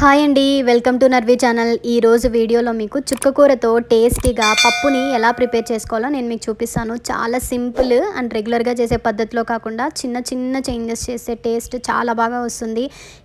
Hi అండి, welcome to నర్వీ channel. ఈరోజు వీడియోలో మీకు చుక్కకూరతో టేస్టీగా పప్పుని ఎలా ప్రిపేర్ చేసుకోవాలో నేను మీకు చూపిస్తాను. చాలా సింపుల్ అండ్ రెగ్యులర్గా చేసే పద్ధతిలో కాకుండా చిన్న చిన్న చేంజెస్ చేసే టేస్ట్ చాలా బాగా వస్తుంది.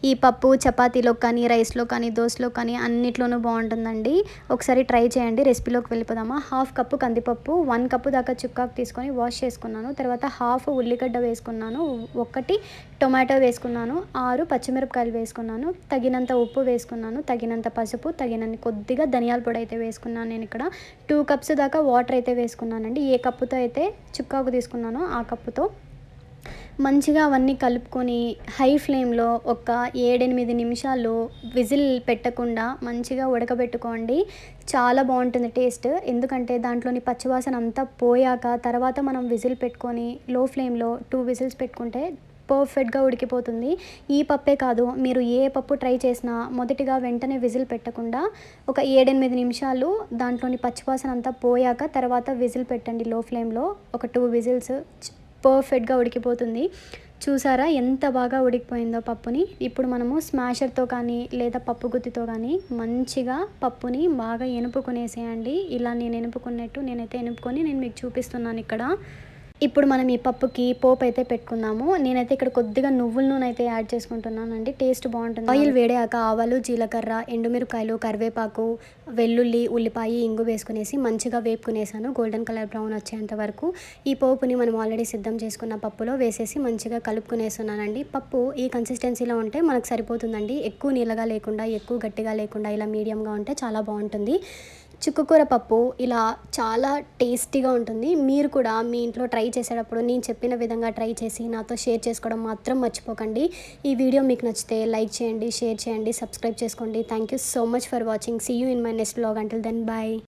ఈ పప్పు చపాతీలో కానీ, రైస్లో కానీ, దోశలో కానీ అన్నిట్లోనూ బాగుంటుందండి. ఒకసారి ట్రై చేయండి. రెసిపీలోకి వెళ్ళిపోదామా. 1/2 కప్పు కందిపప్పు, 1 కప్పు దాకా చుక్కాకు తీసుకొని వాష్ చేసుకున్నాను. తర్వాత 1/2 ఉల్లిగడ్డ వేసుకున్నాను, 1 టొమాటో వేసుకున్నాను, 6 పచ్చిమిరపకాయలు వేసుకున్నాను, తగినంత ఉప్పు వేసుకున్నాను, తగినంత పసుపు, తగినంత కొద్దిగా ధనియాల పొడి అయితే వేసుకున్నాను. నేను ఇక్కడ 2 కప్స్ దాకా వాటర్ అయితే వేసుకున్నానండి. ఏ కప్పుతో అయితే చుక్కాకు తీసుకున్నానో ఆ కప్పుతో మంచిగా అవన్నీ కలుపుకొని హై ఫ్లేమ్లో ఒక 7-8 నిమిషాలు విజిల్ పెట్టకుండా మంచిగా ఉడకబెట్టుకోండి. చాలా బాగుంటుంది టేస్ట్. ఎందుకంటే దాంట్లోని పచ్చివాసన అంతా పోయాక తర్వాత మనం విజిల్ పెట్టుకొని లో ఫ్లేమ్లో 2 విజిల్స్ పెట్టుకుంటే పర్ఫెక్ట్గా ఉడికిపోతుంది. ఈ పప్పే కాదు, మీరు ఏ పప్పు ట్రై చేసినా మొదటిగా వెంటనే విజిల్ పెట్టకుండా ఒక 7-8 నిమిషాలు దాంట్లోని పచ్చివాసన అంతా పోయాక తర్వాత విజిల్ పెట్టండి లో ఫ్లేమ్లో. ఒక 2 విజిల్స్ పర్ఫెక్ట్గా ఉడికిపోతుంది. చూసారా ఎంత బాగా ఉడికిపోయిందో పప్పుని. ఇప్పుడు మనము స్మాషర్తో కానీ లేదా పప్పు గుత్తితో కానీ మంచిగా పప్పుని బాగా ఎనుపుకునేసేయండి. ఇలా నేను ఎనుపుకున్నట్టు నేనైతే ఎనుపుకొని నేను మీకు చూపిస్తున్నాను ఇక్కడ. ఇప్పుడు మనం ఈ పప్పుకి పోపు అయితే పెట్టుకుందాము. నేనైతే ఇక్కడ కొద్దిగా నువ్వుల నూనె అయితే యాడ్ చేసుకుంటున్నానండి. టేస్ట్ బాగుంటుంది. ఆయిల్ వేడాక ఆవాలు, జీలకర్ర, ఎండుమిరపకాయలు, కరివేపాకు, వెల్లుల్లి, ఉల్లిపాయ, ఇంగు వేసుకునేసి మంచిగా వేపుకునేసాను గోల్డెన్ కలర్ బ్రౌన్ వచ్చేంత వరకు. ఈ పోపుని మనం ఆల్రెడీ సిద్ధం చేసుకున్న పప్పులో వేసేసి మంచిగా కలుపుకునేస్తున్నానండి. పప్పు ఈ కన్సిస్టెన్సీలో ఉంటే మనకు సరిపోతుందండి. ఎక్కువ నీళ్ళగా లేకుండా, ఎక్కువ గట్టిగా లేకుండా ఇలా మీడియంగా ఉంటే చాలా బాగుంటుంది. చుక్కకూర పప్పు ఇలా చాలా టేస్టీగా ఉంటుంది. మీరు కూడా మీ ఇంట్లో ట్రై చేసేటప్పుడు నేను చెప్పిన విధంగా ట్రై చేసి నాతో షేర్ చేసుకోవడం మాత్రం మర్చిపోకండి. ఈ వీడియో మీకు నచ్చితే లైక్ చేయండి, షేర్ చేయండి, సబ్స్క్రైబ్ చేసుకోండి. Thank you so much for watching. See you in my next vlog. Until then bye.